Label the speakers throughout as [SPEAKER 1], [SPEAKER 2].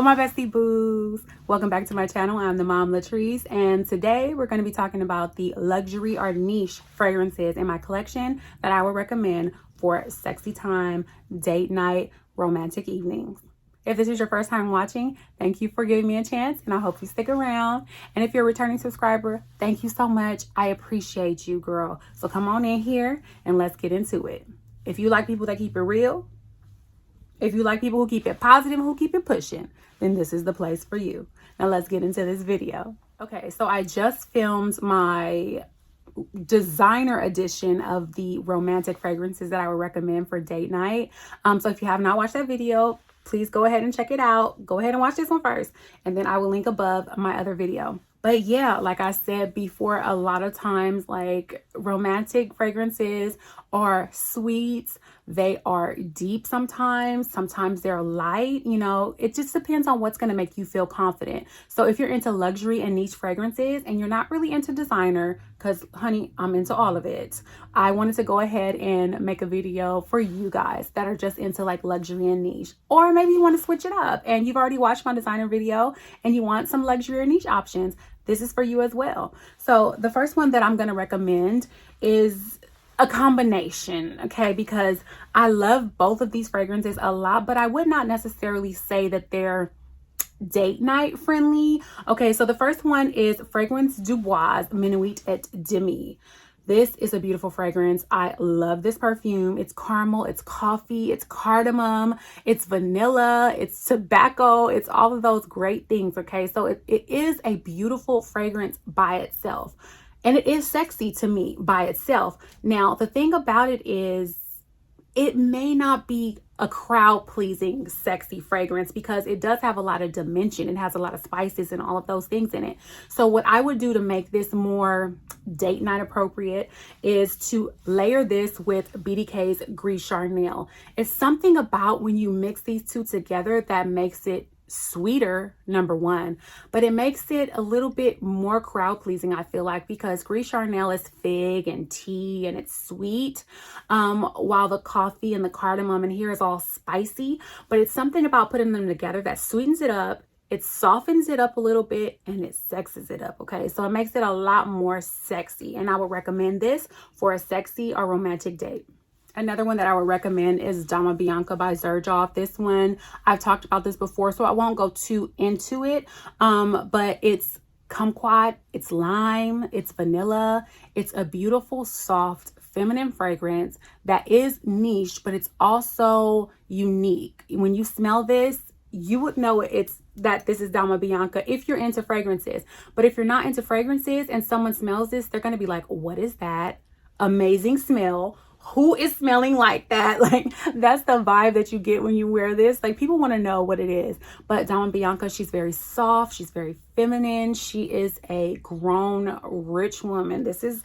[SPEAKER 1] my bestie boos, welcome back to my channel. I'm TheMomLatrice, and today we're going to be talking about the luxury or niche fragrances in my collection that I would recommend for sexy time, date night, romantic evenings. If this is your first time watching, thank you for giving me a chance, and I hope you stick around. And if you're a returning subscriber, thank you so much. I appreciate you, girl. So come on in here and let's get into it. If you like people that keep it real, if you like people who keep it positive, who keep it pushing, then this is the place for you. Now let's get into this video. Okay, so I just filmed my designer edition of the romantic fragrances that I would recommend for date night. So if you have not watched that video, please go ahead and check it out. Go ahead and watch this one first, and then I will link above my other video. But yeah, like I said before, a lot of times like romantic fragrances are sweet. They are deep sometimes they're light, you know, it just depends on what's going to make you feel confident. So if you're into luxury and niche fragrances and you're not really into designer, because honey, I'm into all of it, I wanted to go ahead and make a video for you guys that are just into like luxury and niche. Or maybe you want to switch it up and you've already watched my designer video and you want some luxury or niche options. This is for you as well. So the first one that I'm going to recommend is a combination, okay, because I love both of these fragrances a lot, but I would not necessarily say that they're date night friendly. Okay, so the first one is Fragrance du Bois Minuit et Demi. This is a beautiful fragrance. I love this perfume. It's caramel, it's coffee, it's cardamom, it's vanilla, it's tobacco, it's all of those great things, okay? So it is a beautiful fragrance by itself. And it is sexy to me by itself. Now, the thing about it is it may not be a crowd-pleasing sexy fragrance because it does have a lot of dimension. It has a lot of spices and all of those things in it. So what I would do to make this more date night appropriate is to layer this with BDK's Gris Charnel. It's something about when you mix these two together that makes it sweeter, number one, but it makes it a little bit more crowd pleasing, I feel like, because Gris Charnel is fig and tea and it's sweet, while the coffee and the cardamom in here is all spicy. But it's something about putting them together that sweetens it up, it softens it up a little bit, and it sexes it up, okay? So it makes it a lot more sexy, and I would recommend this for a sexy or romantic date. Another one that I would recommend is Dama Bianca by xerjoff. This one, I've talked about this before, so I won't go too into it. But it's kumquat, it's lime, it's vanilla. It's a beautiful, soft, feminine fragrance that is niche, but it's also unique. When you smell this, you would know that this is Dama Bianca if you're into fragrances. But if you're not into fragrances and someone smells this, they're going to be like, what is that? Amazing smell. Who is smelling like that? Like, that's the vibe that you get when you wear this. Like, people want to know what it is. But Dama Bianca, she's very soft, she's very feminine, she is a grown rich woman. This is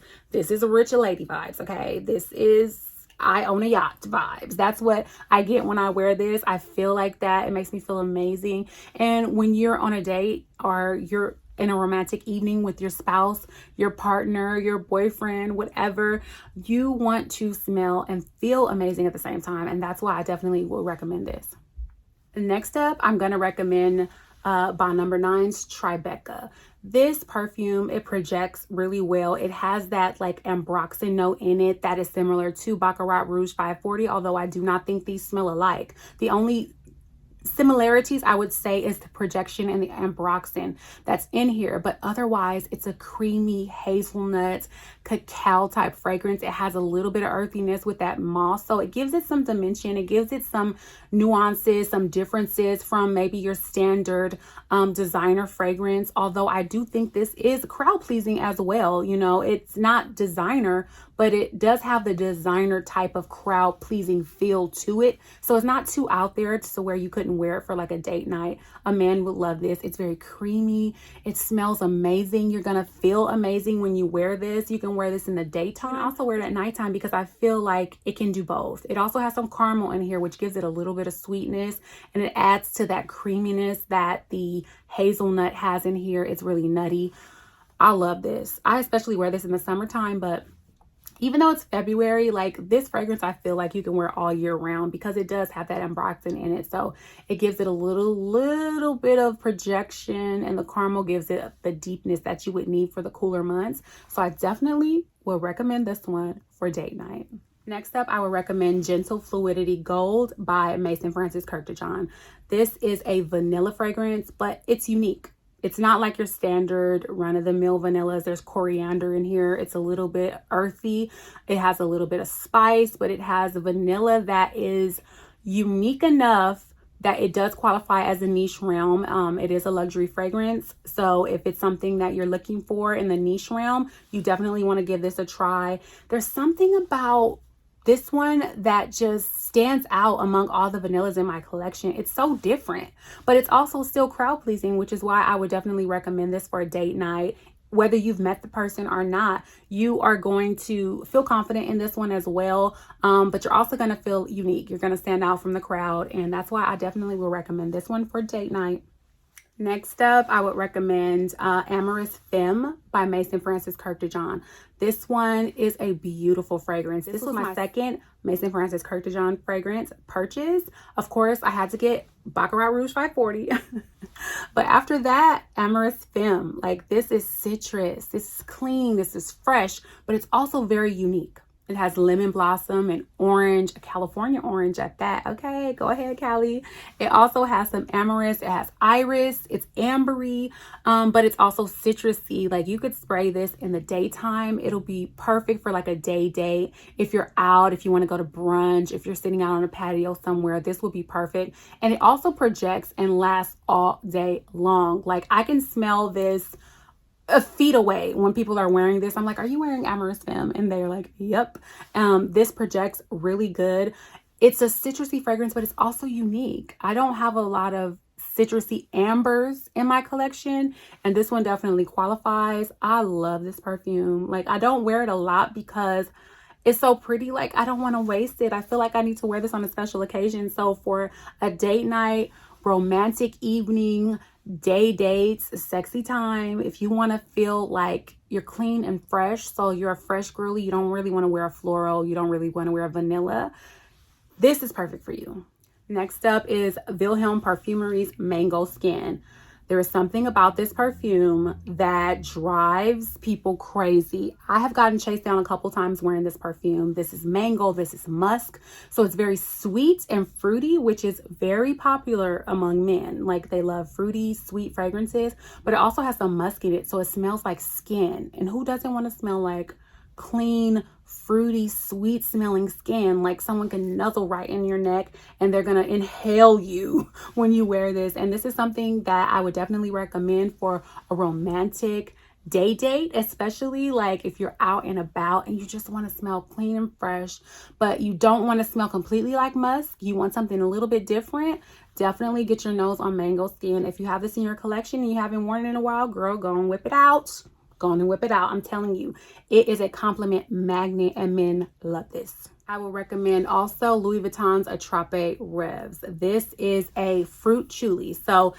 [SPEAKER 1] a rich lady vibes, okay? This is I own a yacht vibes. That's what I get when I wear this. I feel like that. It makes me feel amazing. And when you're on a date or you're in a romantic evening with your spouse, your partner, your boyfriend, whatever, you want to smell and feel amazing at the same time. And that's why I definitely will recommend this. Next up, I'm going to recommend by number 9's Tribecca. This perfume, it projects really well. It has that like ambroxan note in it that is similar to Baccarat Rouge 540, although I do not think these smell alike. The only similarities I would say is the projection and the ambroxan that's in here, but otherwise it's a creamy hazelnut cacao type fragrance. It has a little bit of earthiness with that moss, so it gives it some dimension, it gives it some nuances, some differences from maybe your standard designer fragrance. Although I do think this is crowd pleasing as well. You know, it's not designer, but it does have the designer type of crowd pleasing feel to it. So it's not too out there to where you couldn't wear it for like a date night. A man would love this. It's very creamy. It smells amazing. You're going to feel amazing when you wear this. You can wear this in the daytime. You can also wear it at nighttime because I feel like it can do both. It also has some caramel in here, which gives it a little bit of sweetness, and it adds to that creaminess that the hazelnut has in here. It's really nutty. I love this. I especially wear this in the summertime, but Even though it's February, like this fragrance, I feel like you can wear all year round because it does have that ambroxan in it. So it gives it a little bit of projection, and the caramel gives it the deepness that you would need for the cooler months. So I definitely will recommend this one for date night. Next up, I would recommend Gentle Fluidity Gold by Maison Francis Kurkdjian. This is a vanilla fragrance, but it's unique. It's not like your standard run-of-the-mill vanillas. There's coriander in here. It's a little bit earthy. It has a little bit of spice, but it has vanilla that is unique enough that it does qualify as a niche realm. It is a luxury fragrance. So if it's something that you're looking for in the niche realm, you definitely want to give this a try. There's something about this one that just stands out among all the vanillas in my collection. It's so different, but it's also still crowd pleasing, which is why I would definitely recommend this for a date night. Whether you've met the person or not, you are going to feel confident in this one as well. But you're also going to feel unique. You're going to stand out from the crowd. And that's why I definitely will recommend this one for date night. Next up, I would recommend Amyris Femme by Maison Francis Kurkdjian. This one is a beautiful fragrance. This was my second Maison Francis Kurkdjian fragrance purchase. Of course, I had to get Baccarat Rouge 540. But after that, Amyris Femme. Like, this is citrus. This is clean. This is fresh. But it's also very unique. It has lemon blossom and orange, a California orange at that. Okay, go ahead, Cali. It also has some amyris. It has iris. It's ambery, but it's also citrusy. Like, you could spray this in the daytime. It'll be perfect for like a day date. If you're out, if you want to go to brunch, if you're sitting out on a patio somewhere, this will be perfect. And it also projects and lasts all day long. Like, I can smell this a feet away when people are wearing this. I'm like, are you wearing Amyris Femme? And they're like, yep. This projects really good. It's a citrusy fragrance, but it's also unique. I don't have a lot of citrusy ambers in my collection, and this one definitely qualifies. I love this perfume. Like, I don't wear it a lot because it's so pretty. Like, I don't want to waste it. I feel like I need to wear this on a special occasion. So for a date night, romantic evening, day dates, sexy time, if you want to feel like you're clean and fresh, so you're a fresh girly, you don't really want to wear a floral, you don't really want to wear a vanilla, this is perfect for you. Next up is Wilhelm Parfumery's Mango Skin. There is something about this perfume that drives people crazy. I have gotten chased down a couple times wearing this perfume. This is mango, this is musk. So it's very sweet and fruity, which is very popular among men. Like, they love fruity, sweet fragrances, but it also has some musk in it. So it smells like skin. And who doesn't want to smell like clean, fruity, sweet smelling skin? Like, someone can nuzzle right in your neck and they're gonna inhale you when you wear this. And this is something that I would definitely recommend for a romantic day date, especially like if you're out and about and you just want to smell clean and fresh, but you don't want to smell completely like musk. You want something a little bit different. Definitely get your nose on Mango Skin. If you have this in your collection and you haven't worn it in a while, girl, go and whip it out. Go on and whip it out. I'm telling you, it is a compliment magnet and men love this. I will recommend also Louis Vuitton's Attrape Reves. This is a fruit chuli. So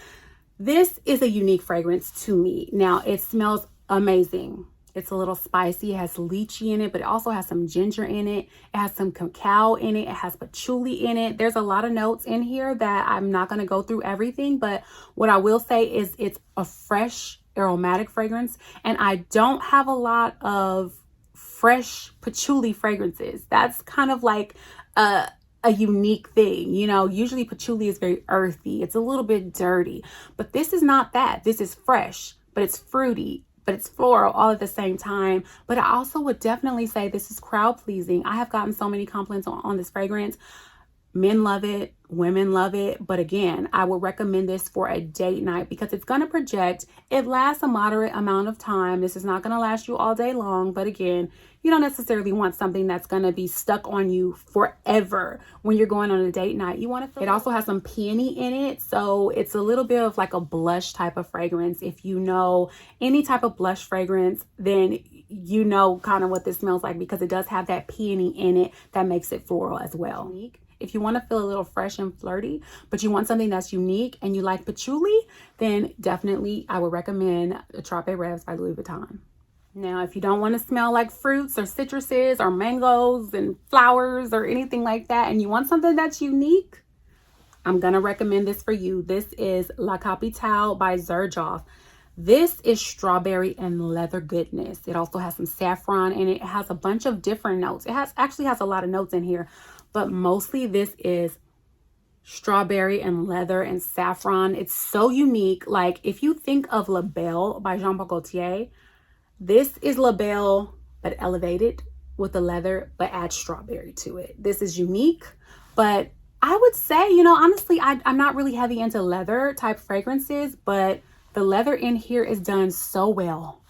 [SPEAKER 1] this is a unique fragrance to me. Now, it smells amazing. It's a little spicy. It has lychee in it, but it also has some ginger in it. It has some cacao in it. It has patchouli in it. There's a lot of notes in here that I'm not going to go through everything, but what I will say is it's a fresh aromatic fragrance, and I don't have a lot of fresh patchouli fragrances. That's kind of like a unique thing, you know. Usually patchouli is very earthy, it's a little bit dirty, but this is not that. This is fresh, but it's fruity, but it's floral all at the same time. But I also would definitely say this is crowd pleasing. I have gotten so many compliments on this fragrance. Men love it, women love it. But again, I would recommend this for a date night because it's going to project. It lasts a moderate amount of time. This is not going to last you all day long. But again, you don't necessarily want something that's going to be stuck on you forever when you're going on a date night. You want to feel it. Also has some peony in it. So it's a little bit of like a blush type of fragrance. If you know any type of blush fragrance, then you know kind of what this smells like, because it does have that peony in it that makes it floral as well. If you want to feel a little fresh and flirty, but you want something that's unique and you like patchouli, then definitely I would recommend Attrape Reves by Louis Vuitton. Now, if you don't want to smell like fruits or citruses or mangoes and flowers or anything like that, and you want something that's unique, I'm going to recommend this for you. This is La Capitale by xerjoff. This is strawberry and leather goodness. It also has some saffron and it has a bunch of different notes. It actually has a lot of notes in here, but mostly this is strawberry and leather and saffron. It's so unique. Like if you think of La Belle by Jean Paul Gaultier, this is La Belle, but elevated with the leather, but add strawberry to it. This is unique, but I would say, you know, honestly, I'm not really heavy into leather type fragrances, but the leather in here is done so well.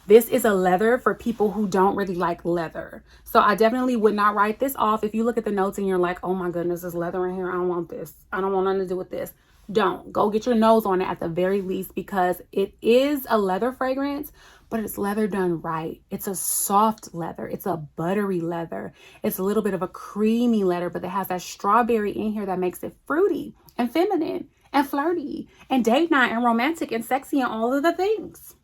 [SPEAKER 1] This is a leather for people who don't really like leather. So I definitely would not write this off. If you look at the notes and you're like, oh my goodness, there's leather in here. I don't want this. I don't want nothing to do with this. Don't. Go get your nose on it at the very least, because it is a leather fragrance, but it's leather done right. It's a soft leather. It's a buttery leather. It's a little bit of a creamy leather, but it has that strawberry in here that makes it fruity and feminine and flirty and date night and romantic and sexy and all of the things.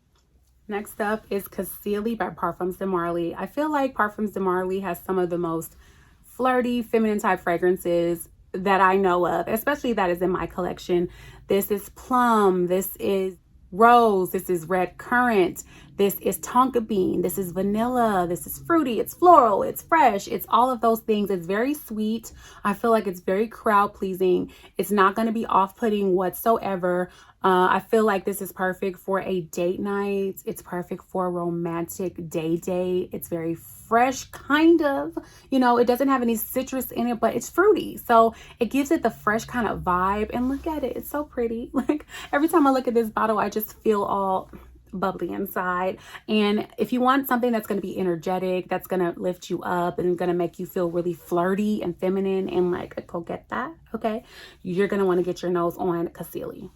[SPEAKER 1] Next up is Cassili by Parfums de Marly. I feel like Parfums de Marly has some of the most flirty, feminine type fragrances that I know of, especially that is in my collection. This is plum. This is rose. This is red currant. This is tonka bean. This is vanilla. This is fruity. It's floral. It's fresh. It's all of those things. It's very sweet. I feel like it's very crowd pleasing. It's not going to be off-putting whatsoever. I feel like this is perfect for a date night. It's perfect for a romantic day date. It's very fresh, kind of. You know, it doesn't have any citrus in it, but it's fruity. So it gives it the fresh kind of vibe. And look at it. It's so pretty. Like every time I look at this bottle, I just feel all bubbly inside. And if you want something that's going to be energetic, that's going to lift you up and going to make you feel really flirty and feminine and like go get that, okay, you're going to want to get your nose on Cassili.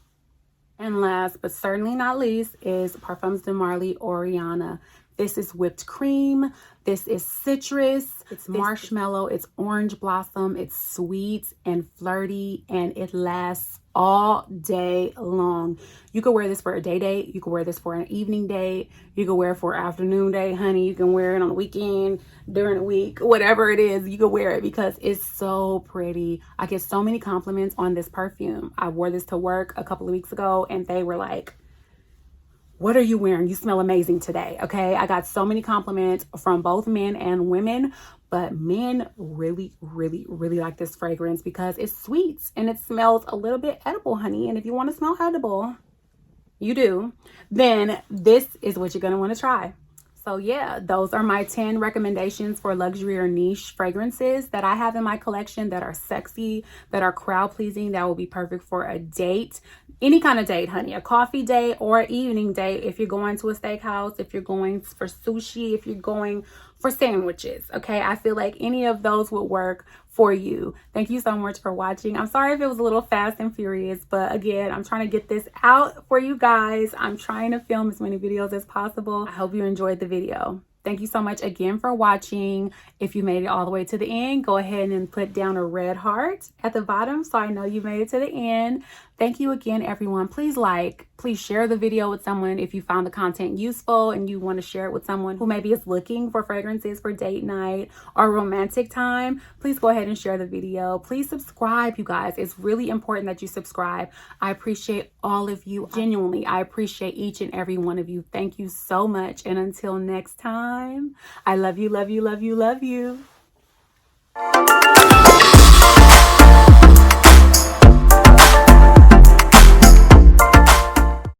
[SPEAKER 1] And last but certainly not least is Parfums de Marly Oriana. This is whipped cream. This is citrus. It's marshmallow. It's orange blossom. It's sweet and flirty, and it lasts all day long. You could wear this for a day date. You could wear this for an evening date. You could wear it for an afternoon date, honey. You can wear it on the weekend, during the week, whatever it is, you could wear it because it's so pretty. I get so many compliments on this perfume. I wore this to work a couple of weeks ago and they were like, what are you wearing? You smell amazing today. Okay. I got so many compliments from both men and women, but men really, really, really like this fragrance because it's sweet and it smells a little bit edible, honey. And if you want to smell edible, you do, then this is what you're going to want to try. So yeah, those are my 10 recommendations for luxury or niche fragrances that I have in my collection that are sexy, that are crowd pleasing, that will be perfect for a date. Any kind of date, honey, a coffee date or evening date. If you're going to a steakhouse, if you're going for sushi, if you're going for sandwiches, okay? I feel like any of those would work for you. Thank you so much for watching. I'm sorry if it was a little fast and furious, but again, I'm trying to get this out for you guys. I'm trying to film as many videos as possible. I hope you enjoyed the video. Thank you so much again for watching. If you made it all the way to the end, go ahead and put down a red heart at the bottom so I know you made it to the end. Thank you again, everyone. Please please share the video with someone if you found the content useful and you want to share it with someone who maybe is looking for fragrances for date night or romantic time. Please go ahead and share the video. Please subscribe, you guys. It's really important that you subscribe. I appreciate all of you. Genuinely, I appreciate each and every one of you. Thank you so much. And until next time, I love you, love you, love you, love you.